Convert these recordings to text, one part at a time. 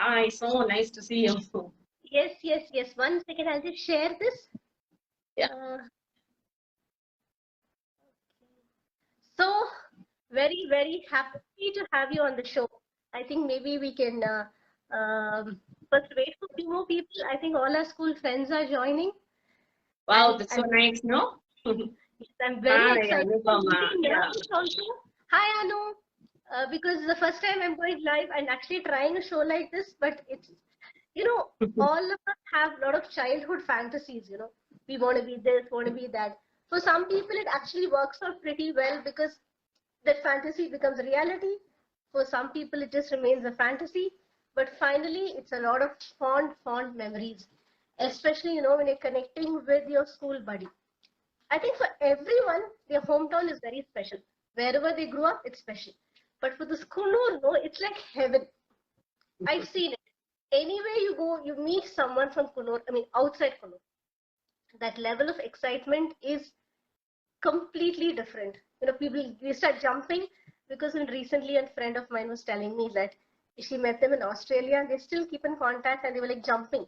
Hi, so nice to see you. Yes, yes, yes. 1 second, I'll just share this. Yeah. So, very, very happy to have you on the show. I think maybe we can first wait for a few more people. I think all our school friends are joining. Wow, that's so nice, no? Yes, I'm very Hi, excited. I'm Anupama. really nervous also. Hi, Anu. Because it's the first time I'm going live and actually trying a show like this, but it's, all of us have a lot of childhood fantasies, we want to be this, want to be that. For some people, it actually works out pretty well because that fantasy becomes reality. For some people, it just remains a fantasy. But finally, it's a lot of fond memories, especially, when you're connecting with your school buddy. I think for everyone, their hometown is very special. Wherever they grew up, it's special. But for the Kunur, no, it's like heaven. I've seen it. Anywhere you go, you meet someone from Kunur, outside Kunur. That level of excitement is completely different. People, we start jumping because recently a friend of mine was telling me that she met them in Australia and they still keep in contact and they were like jumping.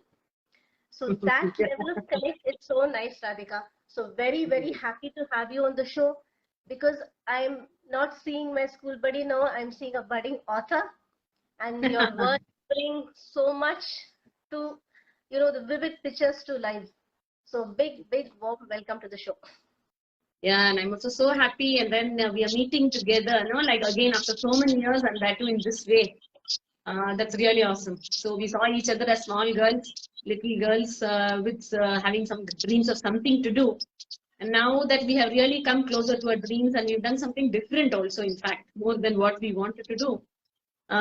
So that level of connect is so nice, Radhika. So very, very happy to have you on the show because I'm not seeing my school buddy now. I'm seeing a budding author and your words bring so much to, the vivid pictures to life. So big, big warm welcome to the show. Yeah, and I'm also so happy. And then we are meeting together, like again after so many years, and that too in this way. That's really awesome. So we saw each other as small girls, little girls with having some dreams of something to do. And now that we have really come closer to our dreams and we've done something different also, in fact, more than what we wanted to do.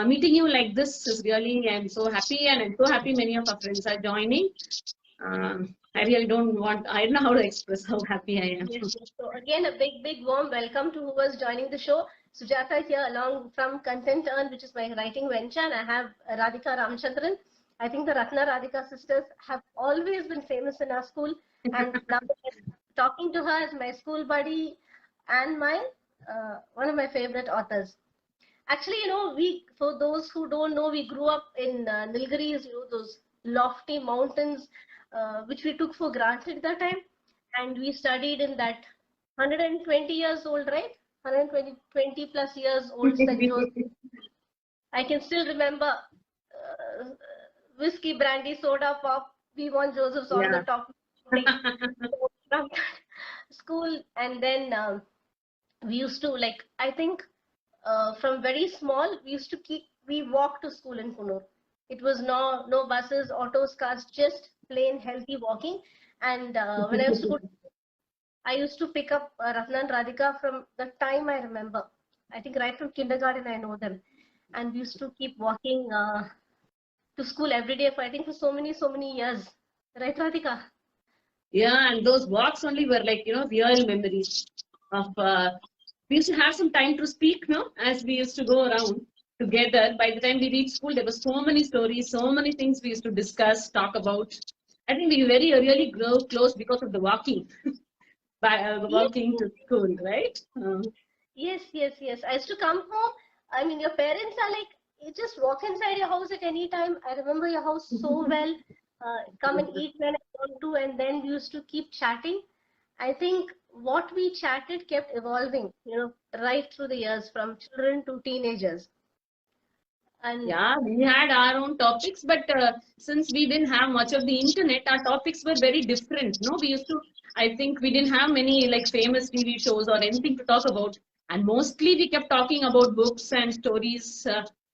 Meeting you like this is really, I'm so happy, and I'm so happy many of our friends are joining. I really I don't know how to express how happy I am. Yes, yes. So again, a big, big warm welcome to who was joining the show. Sujata here along from Content Earn, which is my writing venture, and I have Radhika Ramchandran. I think the Ratna Radhika sisters have always been famous in our school, and now talking to her as my school buddy and my one of my favorite authors. Actually, we, for those who don't know, we grew up in Nilgiris, those lofty mountains, which we took for granted at that time. And we studied in that 120 years old, right? 120 plus years old St. Joseph. I can still remember whiskey, brandy, soda, pop. We want Joseph's on the top. From school, and then we used to, like, I think from very small, we walked to school in Kunur. It was no buses, autos, cars, just plain healthy walking. And when I was to I used to pick up Ratna and Radhika from the time I remember. I think right from kindergarten I know them, and we used to keep walking to school every day for, I think, for so many years. Right, Radhika? Yeah, and those walks only were like, real memories of. We used to have some time to speak, no, as we used to go around together. By the time we reached school, there were so many stories, so many things we used to discuss, talk about. I think we really grew close because of the walking, walking to school, right? Yes, yes, yes. I used to come home. I mean, your parents are like, you just walk inside your house at any time. I remember your house so well. Come and eat when I want to, and then we used to keep chatting. I think what we chatted kept evolving, right through the years, from children to teenagers. And yeah, we had our own topics, but since we didn't have much of the internet, our topics were very different. No, we used to, I think we didn't have many like famous TV shows or anything to talk about. And mostly we kept talking about books and stories.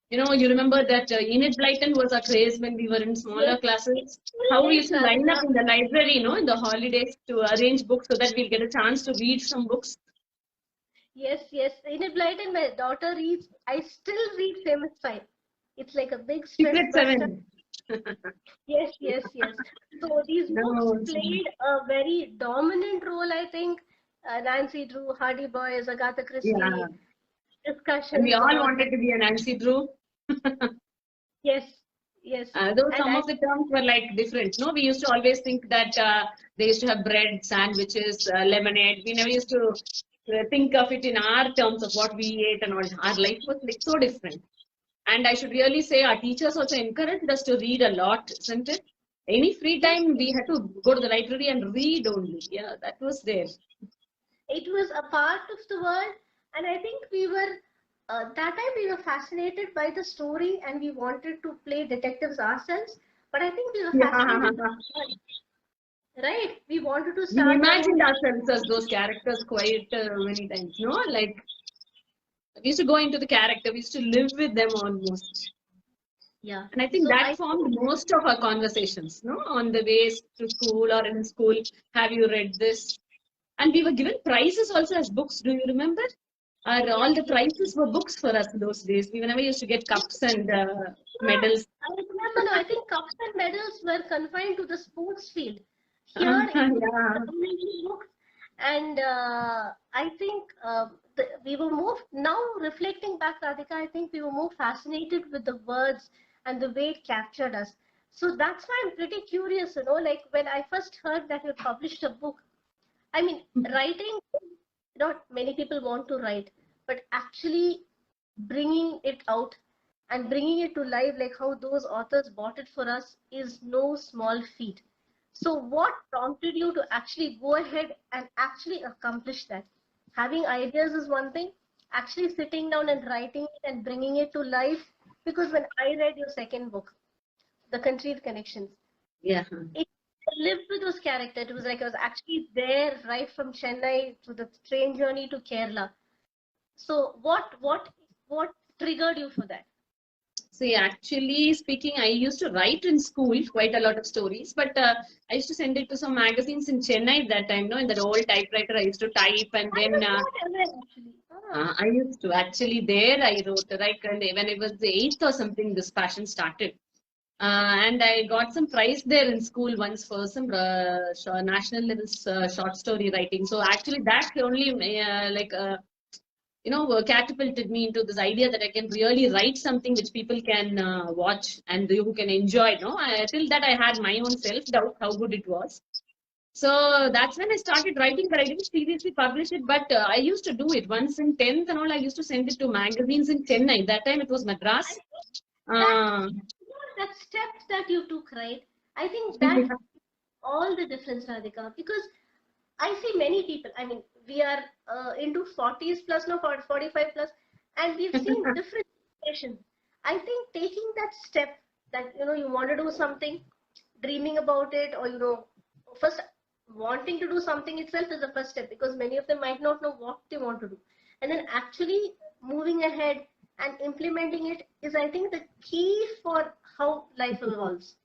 You remember that Enid Blyton was a craze when we were in smaller classes. How we used to line up in the library, in the holidays to arrange books so that we'll get a chance to read some books. Yes, yes. Enid Blyton, my daughter reads. I still read Famous Five. It's like a big stress Secret buster. Seven. Yes, yes, yes. So these books played a very dominant role, I think. Nancy Drew, Hardy Boys, Agatha Christie, discussions. And we all wanted to be a Nancy Drew. Yes, yes. Though some of the terms were like different. No, we used to always think that they used to have bread, sandwiches, lemonade. We never used to think of it in our terms of what we ate and all. Our life was like so different. And I should really say our teachers also encouraged us to read a lot, isn't it? Any free time, we had to go to the library and read only. Yeah, that was there. It was a part of the world, and I think we were that time we were fascinated by the story, and we wanted to play detectives ourselves. But I think we were fascinated by Yeah. the world, right? We wanted to We start our own. imagined ourselves as those characters quite many times, no? Like, we used to go into the character, we used to live with them almost. Yeah. And I think So that I formed most of our conversations, no? On the way to school or in school. Have you read this? And we were given prizes also as books. Do you remember? All yes, the yes. prizes were books for us those days. We never used to get cups and Yeah, medals. I remember now. I think cups and medals were confined to the sports field. Here it was Yeah. predominantly books, and I think we were more now reflecting back, Radhika. I think we were more fascinated with the words and the way it captured us. So that's why I'm pretty curious. Like when I first heard that you published a book. I mean, writing, not many people want to write, but actually bringing it out and bringing it to life, like how those authors bought it for us, is no small feat. So, what prompted you to actually go ahead and actually accomplish that? Having ideas is one thing, actually sitting down and writing it and bringing it to life. Because when I read your second book, The Country's Connections, Yeah. it lived with those characters. It was like I was actually there right from Chennai to the train journey to Kerala. So what triggered you for that? See, actually speaking, I used to write in school quite a lot of stories, but I used to send it to some magazines in Chennai at that time, no, in that old typewriter I used to type and I then was not aware actually. I used to actually there I wrote like when I was the eighth or something, this passion started. And I got some prize there in school once for some national level short story writing. So actually that only catapulted me into this idea that I can really write something which people can watch and who can enjoy. No, till that I had my own self doubt how good it was. So that's when I started writing, but I didn't seriously publish it. But I used to do it once in 10th and all. I used to send it to magazines in Chennai. That time it was I Madras. think that Uh, that step that you took, right? I think that all the difference, Radhika, because I see many people. I mean, we are into 40s plus now, 45 plus, and we've seen different situations. I think taking that step that you want to do something, dreaming about it, or first wanting to do something itself is the first step because many of them might not know what they want to do, and then actually moving ahead and implementing it is, I think, the key for how life evolves.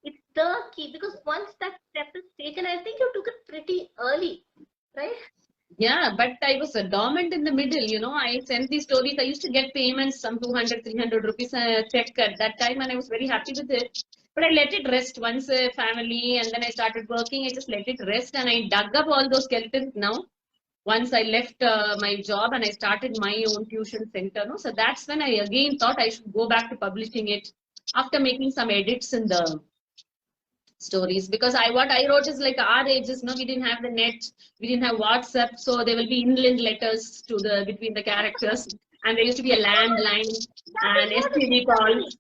It's the key because once that step is taken, I think you took it pretty early, right? Yeah, but I was dormant in the middle. I sent these stories. I used to get payments, some 200, 300 rupees check at that time, and I was very happy with it. But I let it rest once family, and then I started working. I just let it rest, and I dug up all those skeletons now. Once I left my job and I started my own tuition center, no? So that's when I again thought I should go back to publishing it after making some edits in the stories because what I wrote is like our ages, no, we didn't have the net, we didn't have WhatsApp, so there will be inland letters to the between the characters, and there used to be a landline That is and what is STD important. calls.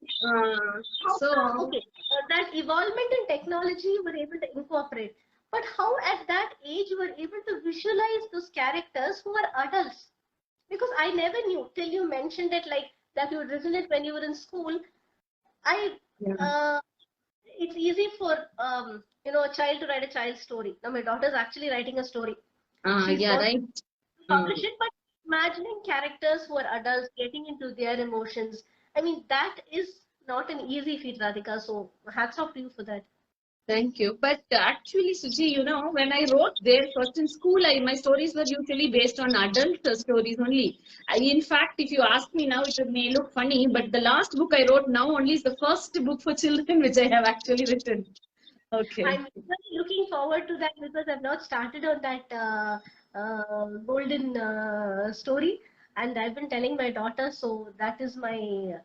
How come, So okay, that evolvement in technology were able to incorporate, but how at that age you were able to visualize those characters who are adults? Because I never knew till you mentioned it, like that you had written it when you were in school. I yeah, uh, it's easy for a child to write a child's story. Now my daughter's actually writing a story. She's yeah, got right. to publish it, but imagining characters who are adults getting into their emotions, I mean, that is not an easy feat, Radhika. So hats off to you for that. Thank you. But actually, Suji, when I wrote there first in school, my stories were usually based on adult stories only. In fact, if you ask me now, it may look funny, but the last book I wrote now only is the first book for children which I have actually written. Okay. I'm really looking forward to that because I've not started on that golden story, and I've been telling my daughter, so that is my.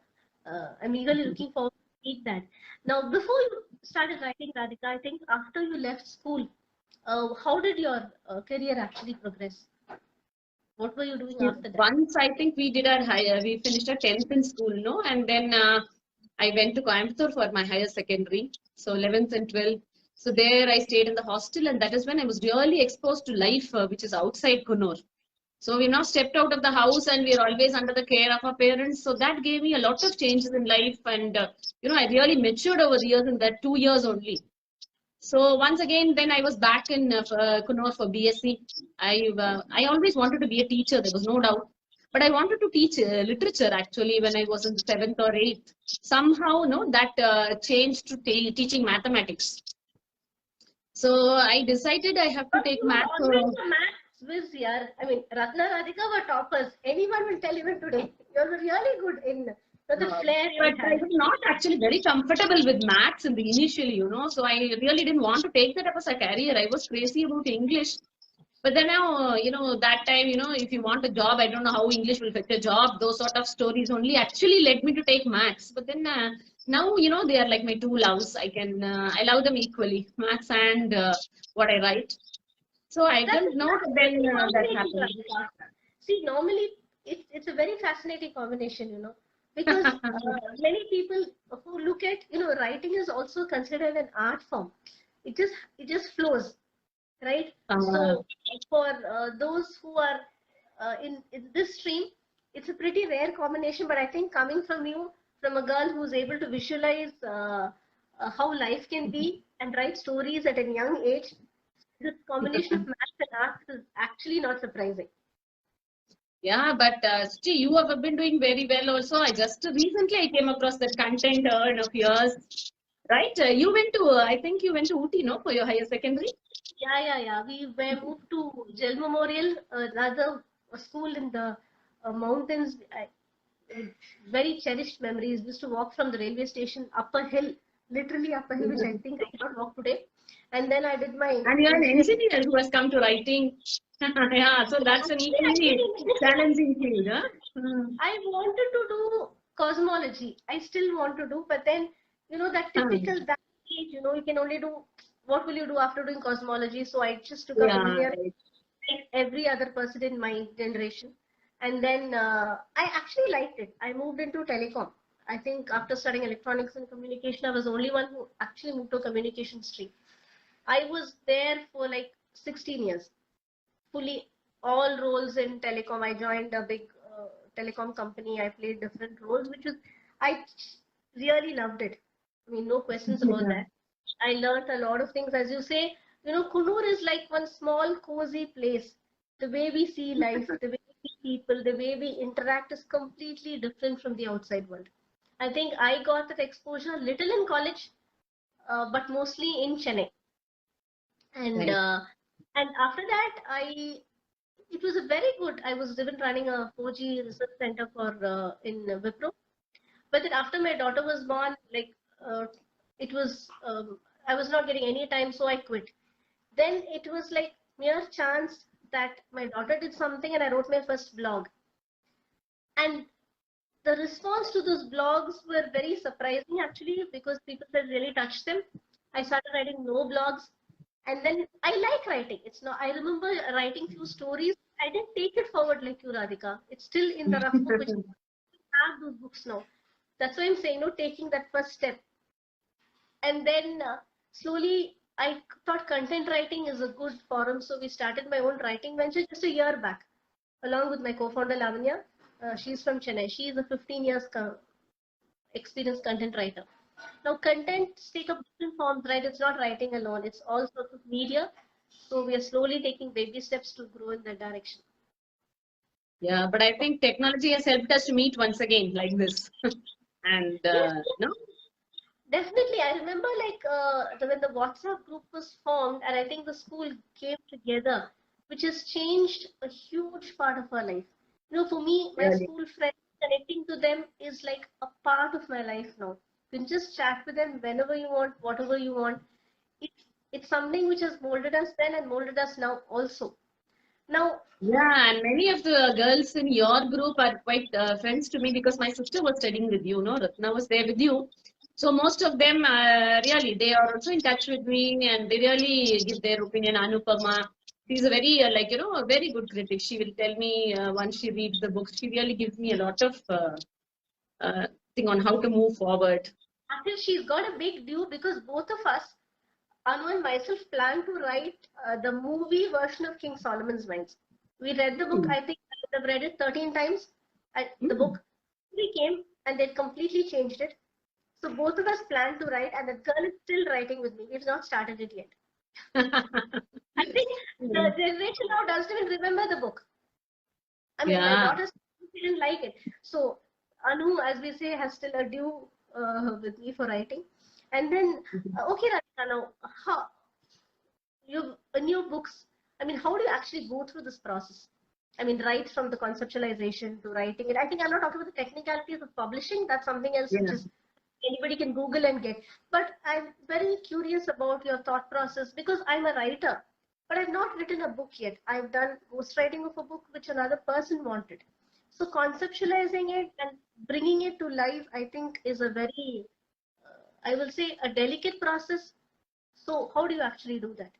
I'm eagerly looking forward to read that. Now, before you started writing, Radhika, I think after you left school, how did your career actually progress? What were you doing after that? Once I think we did our higher, we finished our 10th in school, no? And then I went to Coimbatore for my higher secondary. So 11th and 12th. So there I stayed in the hostel, and that is when I was really exposed to life, which is outside Coonoor. So we now stepped out of the house and we are always under the care of our parents. So that gave me a lot of changes in life. And, I really matured over the years in that 2 years only. So once again, then I was back in Coonoor for BSc. I always wanted to be a teacher. There was no doubt. But I wanted to teach literature actually when I was in the 7th or 8th. Somehow, no, that changed to teaching mathematics. So I decided I have to take You were math. always a maths whiz, yaar. I mean, Ratna, Radhika were toppers. Anyone will tell even today. You're really good in the flair you But I had. was not actually very comfortable with maths in the initially. So I really didn't want to take that up as a career. I was crazy about English. But then now, that time, if you want a job, I don't know how English will fetch a job. Those sort of stories only actually led me to take maths. But then now, they are like my two loves. I love them equally, maths and what I write. So I That's don't a know, but then fascinating that combination, happened. Radhika. See, normally it's a very fascinating combination, because many people who look at, writing is also considered an art form. It just flows, right? Uh, So for those who are in this stream, it's a pretty rare combination. But I think coming from you, from a girl who's able to visualize how life can be and write stories at a young age, this combination of maths and arts is actually not surprising. Yeah, but Sri, you have been doing very well also. I just recently I came across that content of yours, right? You went to, I think you went to Ooty, no, for your higher secondary? Yeah. We were moved to Jal Memorial, rather a school in the mountains. Very cherished memories. We used to walk from the railway station up a hill, literally up a hill, which I think I cannot walk today. And then I did my And you're an engineering. engineer who has come to writing. Yeah, so that's an Actually, I equally did challenging field, huh? I wanted to do cosmology. I still want to do, but then, that Hmm. typical that age, you can only do, what will you do after doing cosmology? So I just took up Yeah, engineering right. like every other person in my generation. And then I actually liked it. I moved into telecom. I think after studying electronics and communication, I was the only one who actually moved to communication stream. I was there for like 16 years, fully all roles in telecom. I joined a big telecom company. I played different roles, I really loved it. I mean, no questions about Yeah. that. I learned a lot of things. As you say, Kunur is like one small, cozy place. The way we see life, the way we see people, the way we interact is completely different from the outside world. I think I got that exposure little in college, but mostly in Chennai. And Right. uh, and after that, it was a very good. I was even running a 4G research center for in Wipro. But then after my daughter was born, like it was I was not getting any time, so I quit. Then it was like mere chance that my daughter did something, and I wrote my first blog. And the response to those blogs were very surprising actually, because people said really touched them. I started writing no blogs, and then I like writing. It's not. I remember writing few stories. I didn't take it forward like you, Radhika. It's still in the rough book, which I have those books now. That's why I'm saying, no, taking that first step. And then slowly, I thought content writing is a good forum, so we started my own writing venture just a year back, along with my co-founder Lavanya. She's from Chennai. She is a 15 years experienced content writer. Now, contents take up different forms, right? It's not writing alone. It's all sorts of media. So we are slowly taking baby steps to grow in that direction. Yeah, but I think technology has helped us to meet once again like this. And Yes, no, definitely. I remember like when the WhatsApp group was formed, and I think the school came together, which has changed a huge part of our life. For me, my really. school friends, connecting to them is like a part of my life now. You can just chat with them whenever you want, whatever you want. It's it's something which has molded us then and molded us now also. Now, Yeah, and many of the girls in your group are quite friends to me because my sister was studying with you, no? Ratna was there with you. So most of them, really, they are also in touch with me and they really give their opinion. Anupama. She's a very, a very good critic. She will tell me once she reads the book, she really gives me a lot of thing on how to move forward. Actually, she's got a big due because both of us, Anu and myself, plan to write the movie version of King Solomon's Mines. We read the book, I think I've read it 13 times. The book we came and they completely changed it. So both of us plan to write, and the girl is still writing with me. We've not started it yet. I think the generation now doesn't even remember the book. I mean, my daughter didn't like it. So Anu, as we say, has still a due with me for writing. And then, okay, Radhika, now, in your books, I mean, how do you actually go through this process? I mean, right from the conceptualization to writing it. I think I'm not talking about the technicalities of publishing. That's something else which is anybody can Google and get. But I'm very curious about your thought process because I'm a writer, but I've not written a book yet. I've done ghostwriting of a book which another person wanted. So conceptualizing it and bringing it to life, I think, is a very, I will say, a delicate process. So how do you actually do that?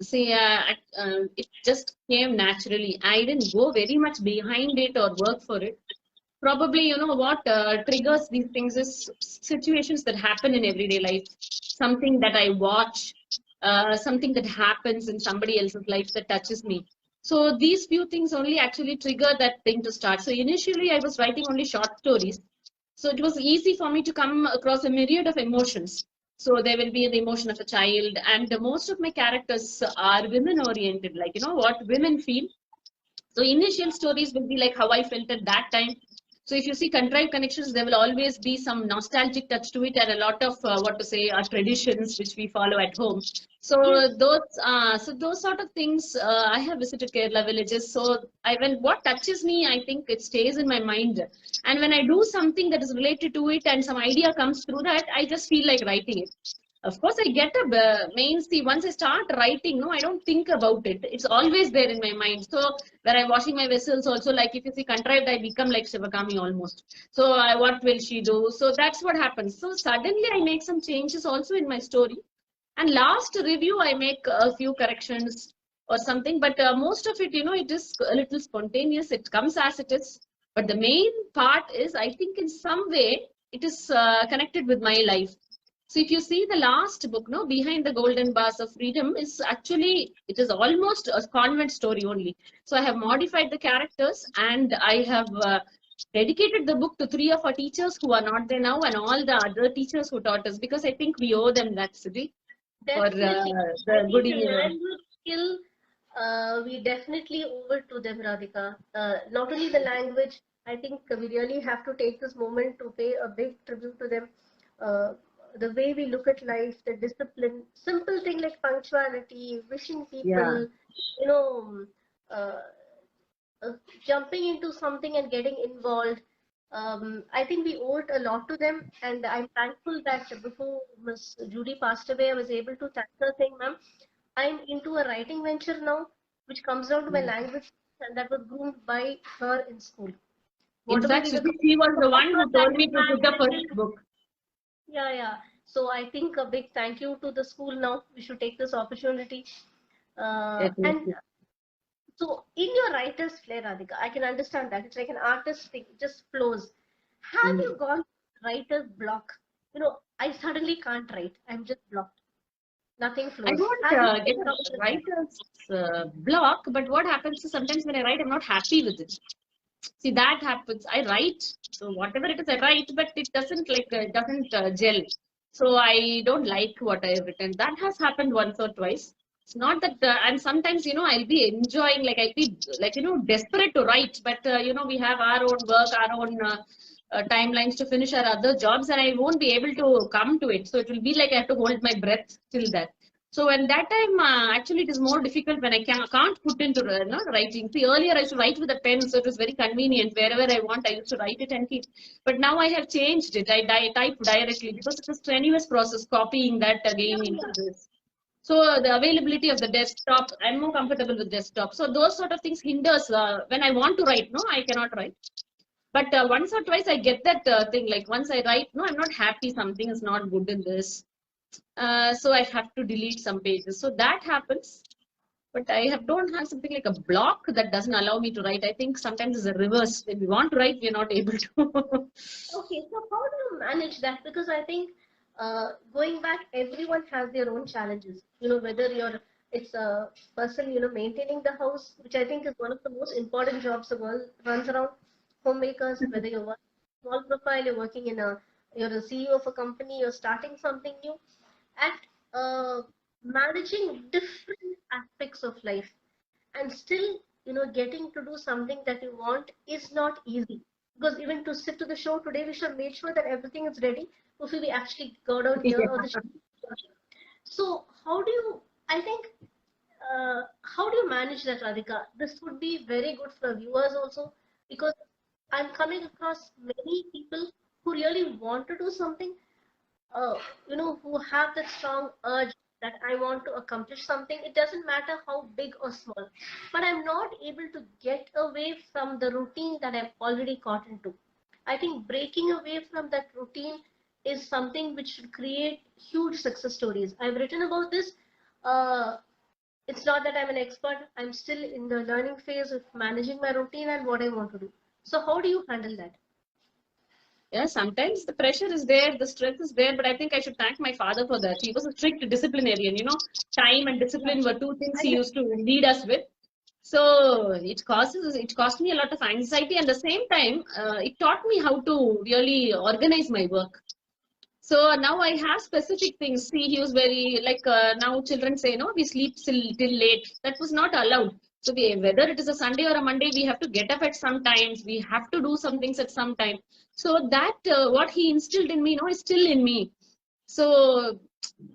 See, it just came naturally. I didn't go very much behind it or work for it. Probably, you know what triggers these things is situations that happen in everyday life. Something that I watch, something that happens in somebody else's life that touches me. So these few things only actually trigger that thing to start. So initially, I was writing only short stories. So it was easy for me to come across a myriad of emotions. So there will be the emotion of a child, and most of my characters are women oriented, like, you know, what women feel. So initial stories will be like how I felt at that time. So if you see Contrived Connections, there will always be some nostalgic touch to it and a lot of traditions which we follow at home. So those sort of things. I have visited Kerala villages. So when what touches me, I think it stays in my mind. And when I do something that is related to it and some idea comes through that, I just feel like writing it. Of course, I get a main see. Once I start writing, no, I don't think about it. It's always there in my mind. So when I'm washing my vessels, also like if you see Contrived, I become like Shivakami almost. So what will she do? So that's what happens. So suddenly I make some changes also in my story. And last review, I make a few corrections or something. But most of it, you know, it is a little spontaneous. It comes as it is. But the main part is, I think, in some way, it is connected with my life. So if you see the last book, no, Behind the Golden Bars of Freedom is actually, it is almost a convent story only. So I have modified the characters and I have dedicated the book to 3 of our teachers who are not there now and all the other teachers who taught us, because I think we owe them that, Siddhi, for the good language skill. We definitely owe it to them, Radhika. Not only the language, I think we really have to take this moment to pay a big tribute to them. The way we look at life, the discipline, simple thing like punctuality, wishing people, you know, jumping into something and getting involved. I think we owe it a lot to them, and I'm thankful that before Miss Judy passed away, I was able to thank her saying, "Ma'am, I'm into a writing venture now, which comes down to my language, and that was groomed by her in school." In fact, she was the one who told me to put the first book. Yeah. So I think a big thank you to the school now. We should take this opportunity. And so in your writer's flair, Radhika, I can understand that. It's like an artist thing, it just flows. Have you gone writer's block? You know, I suddenly can't write. I'm just blocked. Nothing flows. I don't get a writer's block, but what happens is sometimes when I write, I'm not happy with it. See, that happens. I write, so whatever it is, I write, but it doesn't gel. So I don't like what I have written. That has happened once or twice. It's not that, and sometimes, you know, I'll be enjoying, like I'll be like, you know, desperate to write, but you know, we have our own work, our own timelines to finish our other jobs, and I won't be able to come to it. So it will be like I have to hold my breath till that. So when that time, actually, it is more difficult when I can't put into writing. See, earlier I used to write with a pen, so it was very convenient. Wherever I want, I used to write it and keep. But now I have changed it. I type directly because it's a strenuous process, copying that again into this. So the availability of the desktop, I'm more comfortable with desktop. So those sort of things hinders when I want to write. No, I cannot write. But once or twice I get that thing. Like once I write, no, I'm not happy. Something is not good in this. So I have to delete some pages. So that happens. But don't have something like a block that doesn't allow me to write. I think sometimes it's a reverse. When we want to write, we're not able to. Okay, so how do you manage that? Because I think going back, everyone has their own challenges. Whether it's a person, maintaining the house, which I think is one of the most important jobs the world runs around. Homemakers, whether you're working small profile, you're a CEO of a company, you're starting something new, at managing different aspects of life, and still getting to do something that you want is not easy, because even to sit to the show today, we should make sure that everything is ready before we actually go down here or the show. So how do you, I think, how do you manage that, Radhika? This would be very good for viewers also, because I'm coming across many people who really want to do something, uh, who have that strong urge that I want to accomplish something. It doesn't matter how big or small, but I'm not able to get away from the routine that I've already caught into. I think breaking away from that routine is something which should create huge success stories. I've written about this. Uh, it's not that I'm an expert. I'm still in the learning phase of managing my routine and what I want to do. So how do you handle that? Yeah, sometimes the pressure is there, the stress is there, but I think I should thank my father for that. He was a strict disciplinarian, time and discipline were two things he used to lead us with. So it cost me a lot of anxiety, and at the same time, it taught me how to really organize my work. So now I have specific things. See, he was very like now children say, no, we sleep till late. That was not allowed. So whether it is a Sunday or a Monday, we have to get up at some times. We have to do some things at some time. So that what he instilled in me, is still in me. So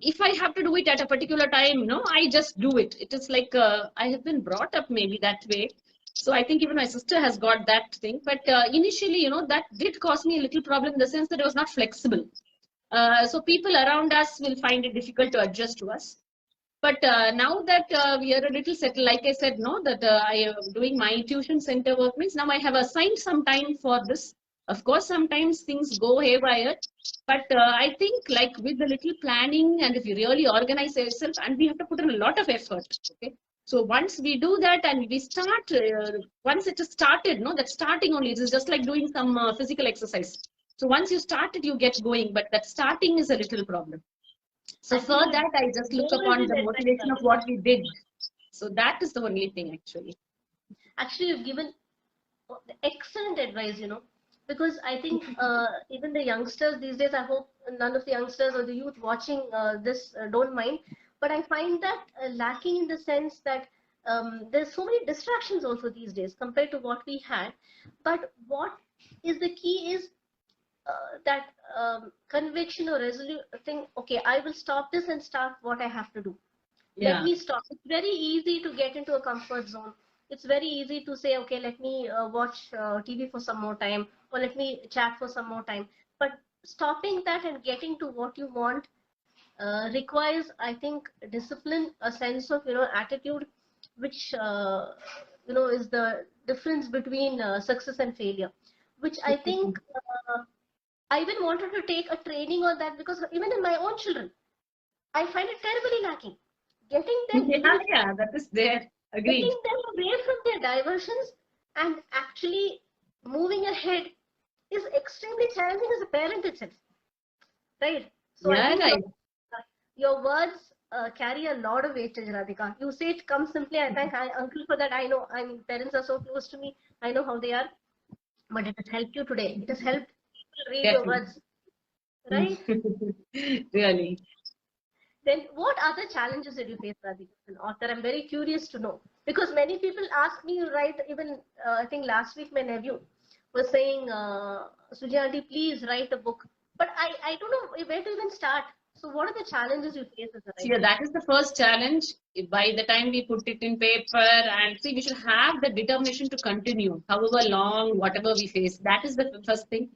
if I have to do it at a particular time, I just do it. It is like I have been brought up maybe that way. So I think even my sister has got that thing. But initially, that did cause me a little problem in the sense that I was not flexible. So people around us will find it difficult to adjust to us. But now that we are a little settled, like I said, no, that I am doing my tuition center work means now I have assigned some time for this. Of course, sometimes things go haywire, but I think like with the little planning and if you really organize yourself, and we have to put in a lot of effort. Okay. So once we do that and we start, once it is started, that starting only, it is just like doing some physical exercise. So once you start it, you get going, but that starting is a little problem. So for that, I just look upon the motivation of what we did. So that is the only thing actually. Actually, you've given excellent advice, because I think even the youngsters these days, I hope none of the youngsters or the youth watching this don't mind, but I find that lacking in the sense that there's so many distractions also these days compared to what we had. But what is the key is that conviction or resolution thing. Okay, I will stop this and start what I have to do. Yeah. Let me stop. It's very easy to get into a comfort zone. It's very easy to say, okay, let me watch TV for some more time, or let me chat for some more time. But stopping that and getting to what you want requires, I think, discipline, a sense of, attitude, which, is the difference between success and failure, which I think I even wanted to take a training on that, because even in my own children, I find it terribly lacking. Getting them, yeah, that is there. Agreed. Getting them away from their diversions and actually moving ahead is extremely challenging as a parent itself, right? So yeah, I think right. your words carry a lot of weightage, Radhika. You say it comes simply. I thank uncle for that. I know. I mean, parents are so close to me. I know how they are. But it has helped you today. It has helped people read your words, right? Really. Then what other challenges did you face, Radhika, as an author? I'm very curious to know, because many people ask me, right? Even I think last week my nephew was saying, Suji aunty, please write a book. But I don't know where to even start. So what are the challenges you face as a writer? Yeah, that is the first challenge. By the time we put it in paper, and see, we should have the determination to continue, however long, whatever we face. That is the first thing.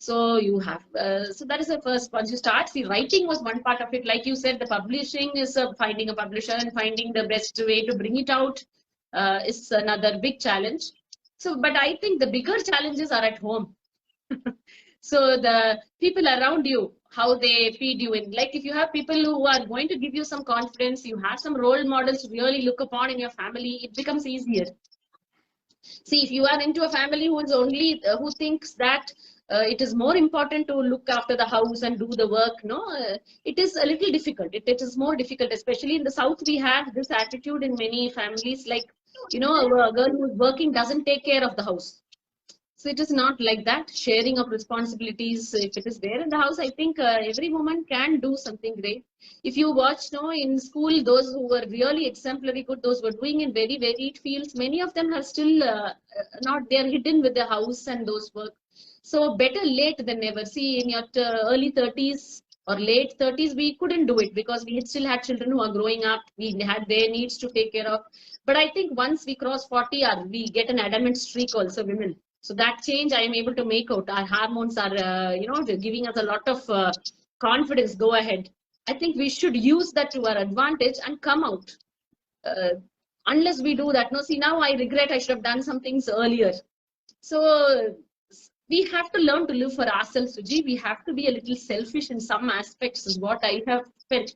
So you have, so that is the first. Once you start, see, writing was one part of it. Like you said, the publishing is finding a publisher and finding the best way to bring it out is another big challenge. So, but I think the bigger challenges are at home. So the people around you, how they feed you in. Like if you have people who are going to give you some confidence, you have some role models to really look upon in your family, it becomes easier. See, if you are into a family who is only who thinks that it is more important to look after the house and do the work, no, it is a little difficult. It is more difficult, especially in the south. We have this attitude in many families, like a girl who is working doesn't take care of the house. So it is not like that. Sharing of responsibilities, if it is there in the house, I think every woman can do something great. If you watch, no, in school, those who were really exemplary good, those who were doing in very varied fields, many of them are still not. They are hidden with the house and those work. So better late than never. See, in your early 30s or late 30s, we couldn't do it because we had still had children who are growing up. We had their needs to take care of. But I think once we cross 40, we get an adamant streak also, women. So that change I am able to make out. Our hormones are, giving us a lot of confidence. Go ahead. I think we should use that to our advantage and come out. Unless we do that, no. See, now I regret I should have done some things earlier. So we have to learn to live for ourselves, Suji. We have to be a little selfish in some aspects, is what I have felt.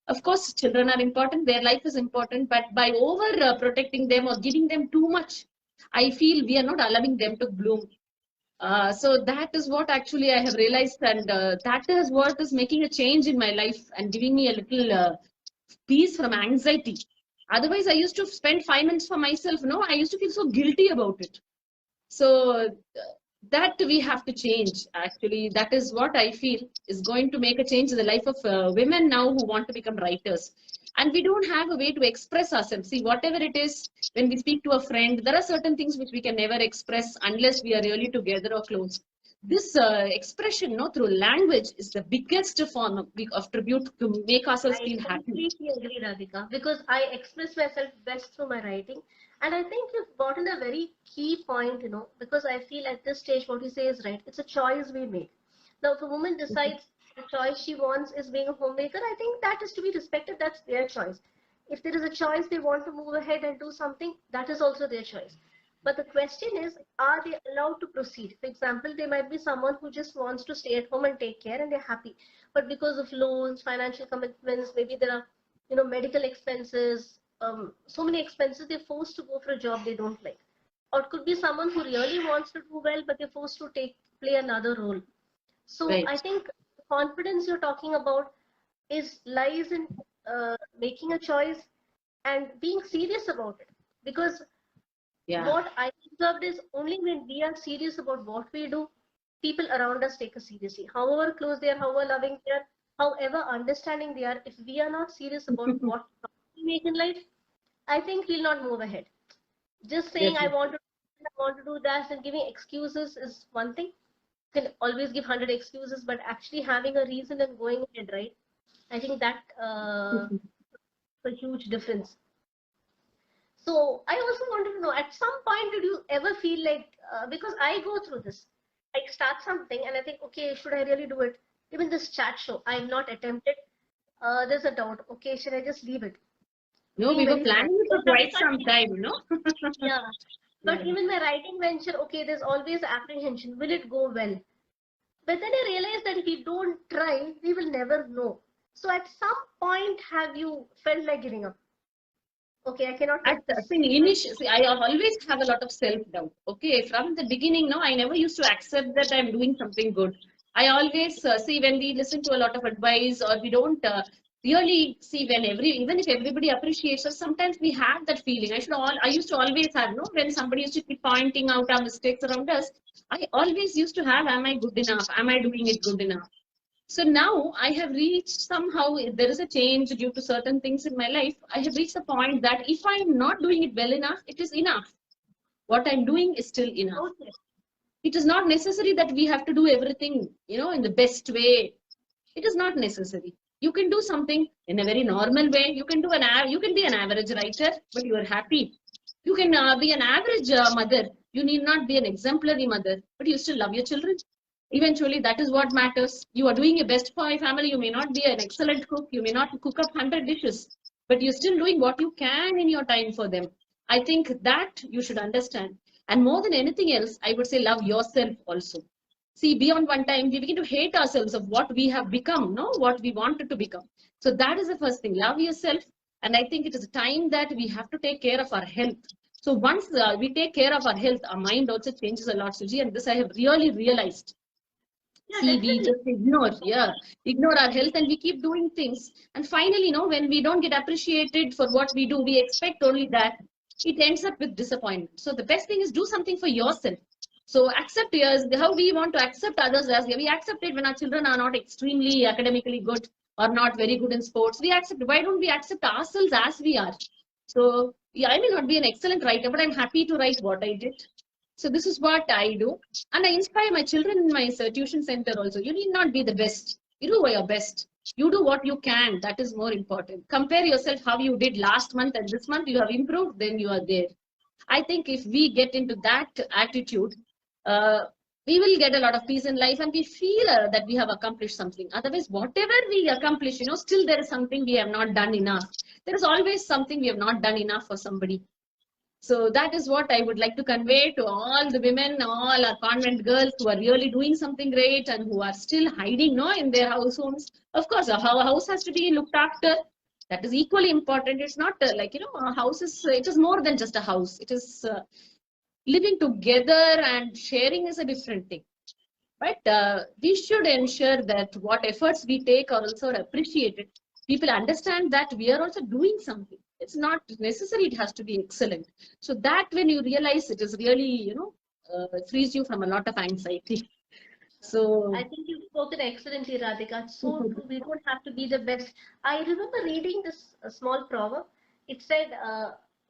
Of course, children are important. Their life is important, but by over protecting them or giving them too much, I feel we are not allowing them to bloom. So that is what actually I have realized, and that is what is making a change in my life and giving me a little peace from anxiety. Otherwise, I used to spend 5 minutes for myself. No, I used to feel so guilty about it. So that we have to change. Actually, that is what I feel is going to make a change in the life of women now who want to become writers. And we don't have a way to express ourselves. See, whatever it is, when we speak to a friend, there are certain things which we can never express unless we are really together or close. This expression, no, through language is the biggest form of tribute to make ourselves feel happy. I completely agree, Radhika, because I express myself best through my writing. And I think you've gotten a very key point, because I feel at this stage what you say is right. It's a choice we make. Now, if a woman decides the choice she wants is being a homemaker, I think that is to be respected. That's their choice. If there is a choice they want to move ahead and do something, that is also their choice. But the question is, are they allowed to proceed? For example, there might be someone who just wants to stay at home and take care and they're happy. But because of loans, financial commitments, maybe there are, medical expenses, so many expenses, they're forced to go for a job they don't like. Or it could be someone who really wants to do well, but they're forced to play another role. So Right. I think the confidence you're talking about lies in making a choice and being serious about it. Because what I observed is only when we are serious about what we do, people around us take us seriously. However close they are, however loving they are, however understanding they are, if we are not serious about what we make in life, I think we'll not move ahead. Just saying I want to do that and giving excuses is one thing. You can always give 100 excuses, but actually having a reason and going ahead, right? I think that a huge difference. So I also wanted to know, at some point, did you ever feel like, because I go through this, I start something and I think, okay, should I really do it? Even this chat show, I have not attempted. There's a doubt. Okay, should I just leave it? No, we were planning it for quite some time, Yeah. But even my writing venture, okay, there's always apprehension. Will it go well? But then I realized that if we don't try, we will never know. So at some point, have you felt like giving up? Okay, I cannot. Initially, I always have a lot of self-doubt. Okay, from the beginning, no, I never used to accept that I'm doing something good. I always see when we listen to a lot of advice or we don't really see when even if everybody appreciates us, sometimes we have that feeling. I used to always have, no, when somebody used to keep pointing out our mistakes around us, I always used to have, am I good enough? Am I doing it good enough? So now I have reached somehow, there is a change due to certain things in my life. I have reached the point that if I'm not doing it well enough, it is enough. What I'm doing is still enough. Okay. It is not necessary that we have to do everything, in the best way. It is not necessary. You can do something in a very normal way. You can be an average writer, but you are happy. You can be an average mother. You need not be an exemplary mother, but you still love your children. Eventually, that is what matters. You are doing your best for your family. You may not be an excellent cook. You may not cook up 100 dishes, but you're still doing what you can in your time for them. I think that you should understand. And more than anything else, I would say love yourself also. see beyond one time, we begin to hate ourselves of what we have become, no, what we wanted to become. So that is the first thing. Love yourself. And I think it is a time that we have to take care of our health. So once we take care of our health, our mind also changes a lot, Suji. And this I have really realized. Yeah, See, we definitely. just ignore our health and we keep doing things. And finally, when we don't get appreciated for what we do, we expect only that. It ends up with disappointment. So the best thing is do something for yourself. So accept yours, how we want to accept others as we accept it when our children are not extremely academically good or not very good in sports. We accept. Why don't we accept ourselves as we are? So yeah, I may not be an excellent writer, but I'm happy to write what I did. So this is what I do. And I inspire my children in my tuition center also. You need not be the best. You do your best. You do what you can. That is more important. Compare yourself how you did last month and this month. You have improved, then you are there. I think if we get into that attitude, uh, we will get a lot of peace in life and we feel that we have accomplished something. Otherwise, whatever we accomplish, still there is something we have not done enough. There is always something we have not done enough for somebody. So that is what I would like to convey to all the women, all our convent girls who are really doing something great and who are still hiding, no, in their house homes. Of course, a house has to be looked after. That is equally important. It's not a house is, it is more than just a house. It is living together and sharing is a different thing. But we should ensure that what efforts we take are also appreciated. People understand that we are also doing something. It's not necessary it has to be excellent. So that when you realize it is really, frees you from a lot of anxiety. So I think you've spoken excellently, Radhika. It's so true. We don't have to be the best. I remember reading this small proverb. It said,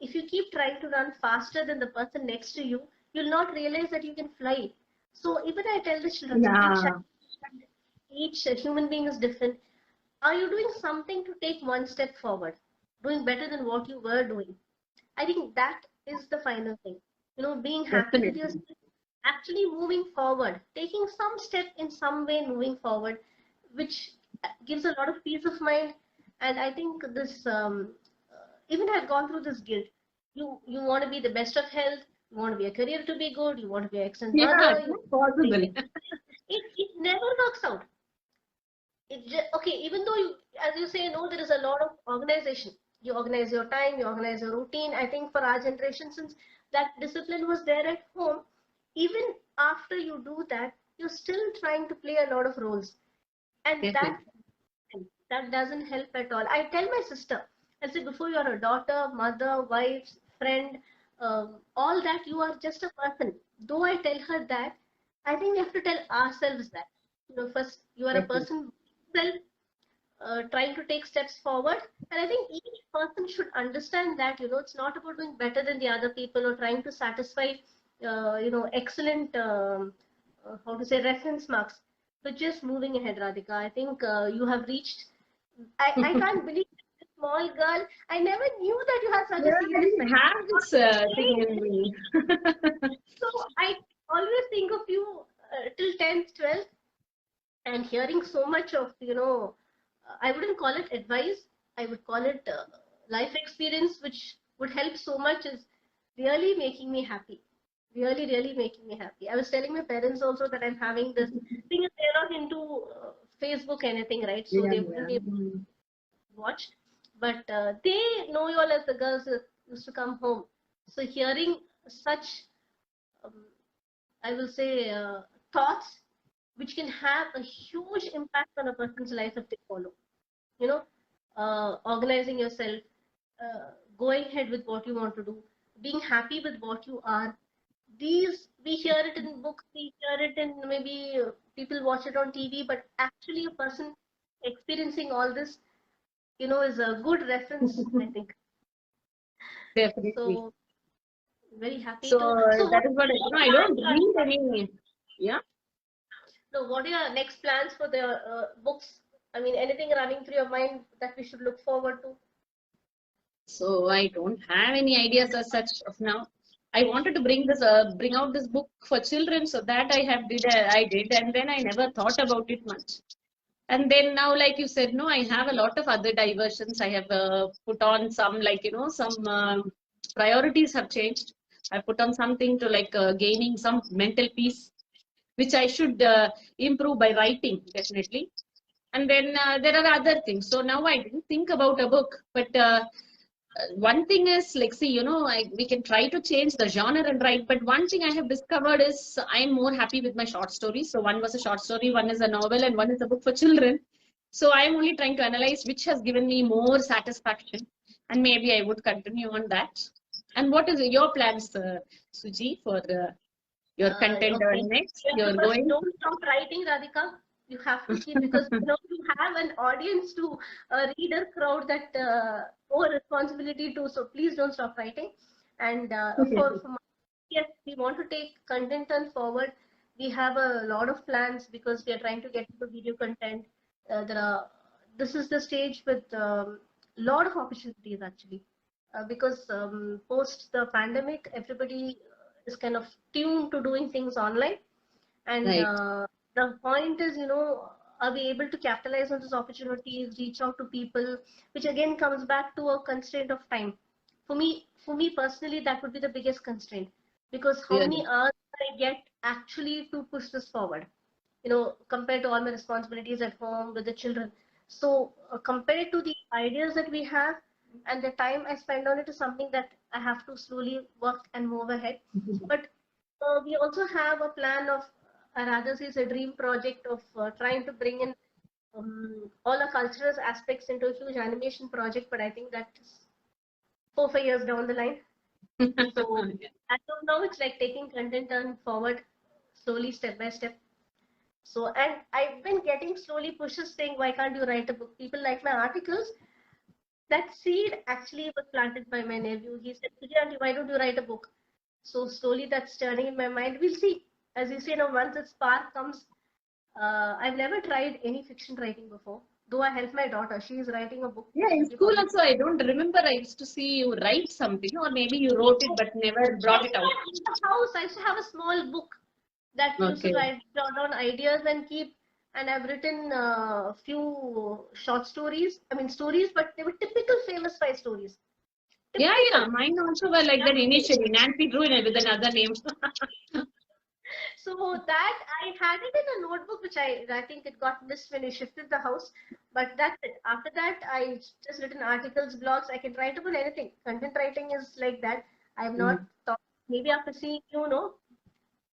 if you keep trying to run faster than the person next to you, you'll not realize that you can fly. So even I tell the children, so yeah, each human being is different. Are you doing something to take one step forward, doing better than what you were doing? I think that is the final thing. Being happy with definitely. yourself, actually moving forward, taking some step in some way moving forward, which gives a lot of peace of mind. And I think this, even I've gone through this guilt. You want to be the best of health, you want to be a career to be good, you want to be an excellent Yeah, mother, it's you not possible. it never works out. Okay, even though you, as you say, no, there is a lot of organization. You organize your time, you organize your routine. I think for our generation, since that discipline was there at home, even after you do that, you're still trying to play a lot of roles, and that Definitely. that doesn't help at all. I tell my sister, I say, before you are a daughter, mother, wife, friend, all that, you are just a person. Though I tell her that, I think we have to tell ourselves that. First you are a Definitely. person, self, trying to take steps forward. And I think each person should understand that, it's not about doing better than the other people or trying to satisfy, excellent, how to say, reference marks. But just moving ahead, Radhika, I think you have reached, I can't believe this small girl. I never knew that you had such Yeah, a I serious didn't have this thing in side. me. So I always think of you till 10th, 12th, and hearing so much of, I wouldn't call it advice, I would call it life experience, which would help so much, is really making me happy. Really, really making me happy. I was telling my parents also that I'm having this thing. They're not into Facebook anything, right? So Yeah, they wouldn't yeah. be able to watch, but they know you all as the girls who used to come home. So hearing such, um, I will say, thoughts which can have a huge impact on a person's life if they follow. You know, Organizing yourself, going ahead with what you want to do, being happy with what you are. These, we hear it in books, we hear it in maybe people watch it on TV, but actually a person experiencing all this, is a good reference, I think. Definitely. So very happy So to. So that what? is what What I don't are read any. Yeah. so what are your next plans for the books? I mean, anything running through your mind that we should look forward to? So I don't have any ideas as such of now. I wanted to bring out this book for children, so that I did, and then I never thought about it much. And then now, like you said, no, I have a lot of other diversions. I have put on some, some priorities have changed. I put on something to gaining some mental peace, which I should improve by writing, definitely. And then there are other things. So now I didn't think about a book, but one thing is like, see, we can try to change the genre and write, but one thing I have discovered is I am more happy with my short stories. So one was a short story, one is a novel, and one is a book for children. So I am only trying to analyze which has given me more satisfaction, and maybe I would continue on that. And what is your plans, Suji, for your content Okay. next? Yeah, You're first, going. don't stop writing, Radhika. You have to keep, because you have an audience to a reader crowd that owe responsibility to. So please don't stop writing. And yes, we want to take content on forward. We have a lot of plans because we are trying to get into video content. This is the stage with lot of opportunities actually, because post the pandemic, everybody is kind of tuned to doing things online, and Right. the point is, are we able to capitalize on these opportunities, reach out to people, which again comes back to a constraint of time. For me personally, that would be the biggest constraint, because how many Really. hours I get actually to push this forward, compared to all my responsibilities at home with the children. So compared to the ideas that we have and the time I spend on it is something that I have to slowly work and move ahead. But we also have a plan of, rather say, it's a dream project of trying to bring in all the cultural aspects into a huge animation project. But I think that is 4 5 years down the line. So as of now, it's like taking content on forward slowly, step by step. So, and I've been getting slowly pushes saying, why can't you write a book? People like my articles. That seed actually was planted by my nephew. He said, "Auntie, why don't you write a book?" So slowly that's turning in my mind. We'll see. As you say, once the spark comes, I've never tried any fiction writing before. Though I help my daughter. She is writing a book Yeah, which in will be school published. also, I don't remember. I used to see you write something, or maybe you wrote it but never brought it out. In the house, I used to have a small book that we used to Okay. write down ideas and keep. And I've written a few short stories. I mean, stories, but they were typical famous five stories. Yeah, Typical. yeah. Mine also were like that initially. Nancy drew it with another name. So that I had it in a notebook, which I think it got missed when we shifted the house. But that's it. After that, I just written articles, blogs. I can write about anything. Content writing is like that. I have not thought. Maybe after seeing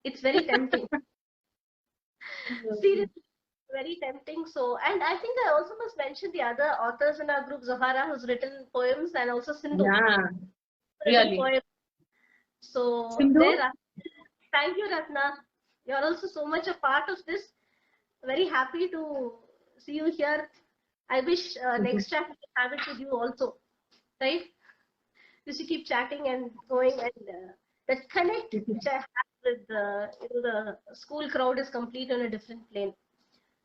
it's very tempting. Seriously, very tempting. So, and I think I also must mention the other authors in our group, Zohara, who's written poems, and also Sindhu, Yeah, written really. poems. So Sindhu? there, thank you, Ratna. You're also so much a part of this. Very happy to see you here. I wish next chat we can have it with you also, right? Just to keep chatting and going, and that connect which I have with the school crowd is complete on a different plane.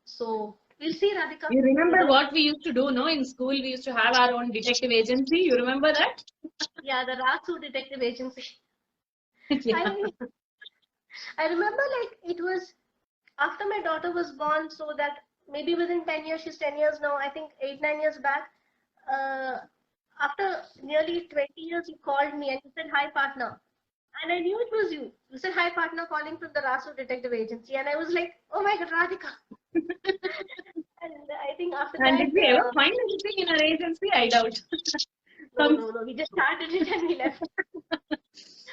So we'll see, Radhika. You remember what we used to do, no? In school, we used to have our own detective agency. You remember that? Yeah, the Rasu Detective Agency. Yeah. I remember, like, it was after my daughter was born, so that maybe within 10 years, she's 10 years now, I think 8 9 years back, uh, after nearly 20 years, you called me and you said, "Hi, partner." And I knew it was you. You said, "Hi, partner," calling from the Rasu Detective Agency. And I was like, "Oh my God, Radhika." And I think after And did that, we ever find anything in our agency? I doubt. no, no, no, we just started it and we left.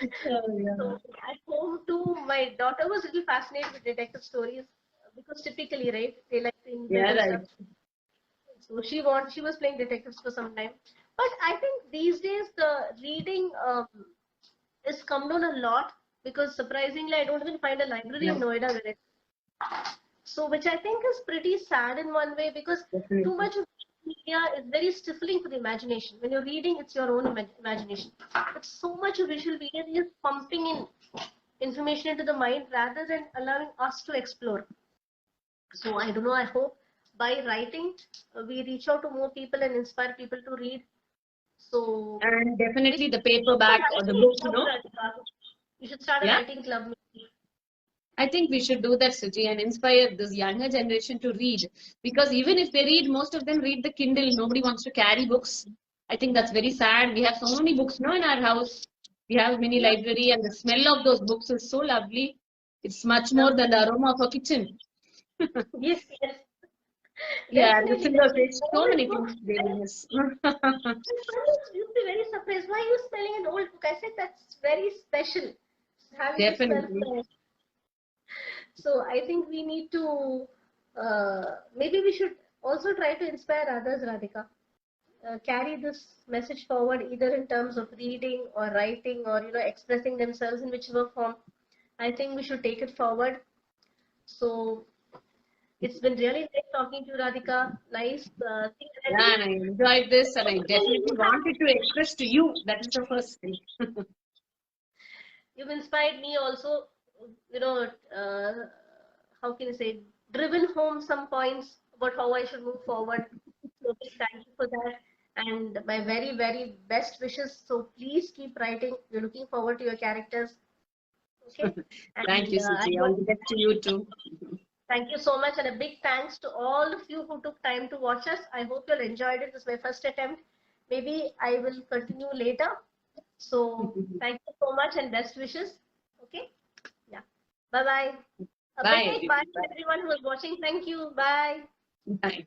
Oh, yeah. So at home too, my daughter was really fascinated with detective stories, because typically, right, they like to invent Yeah, and stuff. right. So she was playing detectives for some time. But I think these days the reading is come down a lot, because surprisingly, I don't even find a library Yeah, in Noida where so, which I think is pretty sad in one way, because too definitely. much of media is very stifling for the imagination. When you're reading, it's your own imagination. But so much of visual media is pumping in information into the mind rather than allowing us to explore. So, I don't know. I hope by writing, we reach out to more people and inspire people to read. So, And we definitely the should start paperback a or the writing book, club, Radhika. You should start a Yeah, writing club. I think we should do that, Suji, and inspire this younger generation to read. Because even if they read, most of them read the Kindle. Nobody wants to carry books. I think that's very sad. We have so many books now in our house. We have mini Yeah. library, and the smell of those books is so lovely. It's much more than the aroma of a kitchen. Yes, yes, Yeah, and the definitely, silver definitely. fish, so Old many book. things they will miss. You'd be very surprised. Why are you smelling an old book? I said that's very special, having the smell Definitely. fresh. So I think we need to, maybe we should also try to inspire others, Radhika. Carry this message forward either in terms of reading or writing or expressing themselves in whichever form. I think we should take it forward. So it's been really nice talking to you, Radhika. Nice thing. And I Yeah, think and I enjoyed this, and I you definitely wanted to express to you. That is the first thing. you've inspired me also. You know, uh, how can I say, driven home some points about how I should move forward. So big thank you for that. And my very, very best wishes. So please keep writing. We're looking forward to your characters. Okay. Thank And you, I Suji. All hope, the best to you too. thank you so much. And a big thanks to all of you who took time to watch us. I hope you all enjoyed it. This is my first attempt. Maybe I will continue later. So thank you so much and best wishes. Okay. Yeah. Bye bye. A big Bye, big bye everyone. to everyone who was watching. Thank you. Bye. Bye. Bye.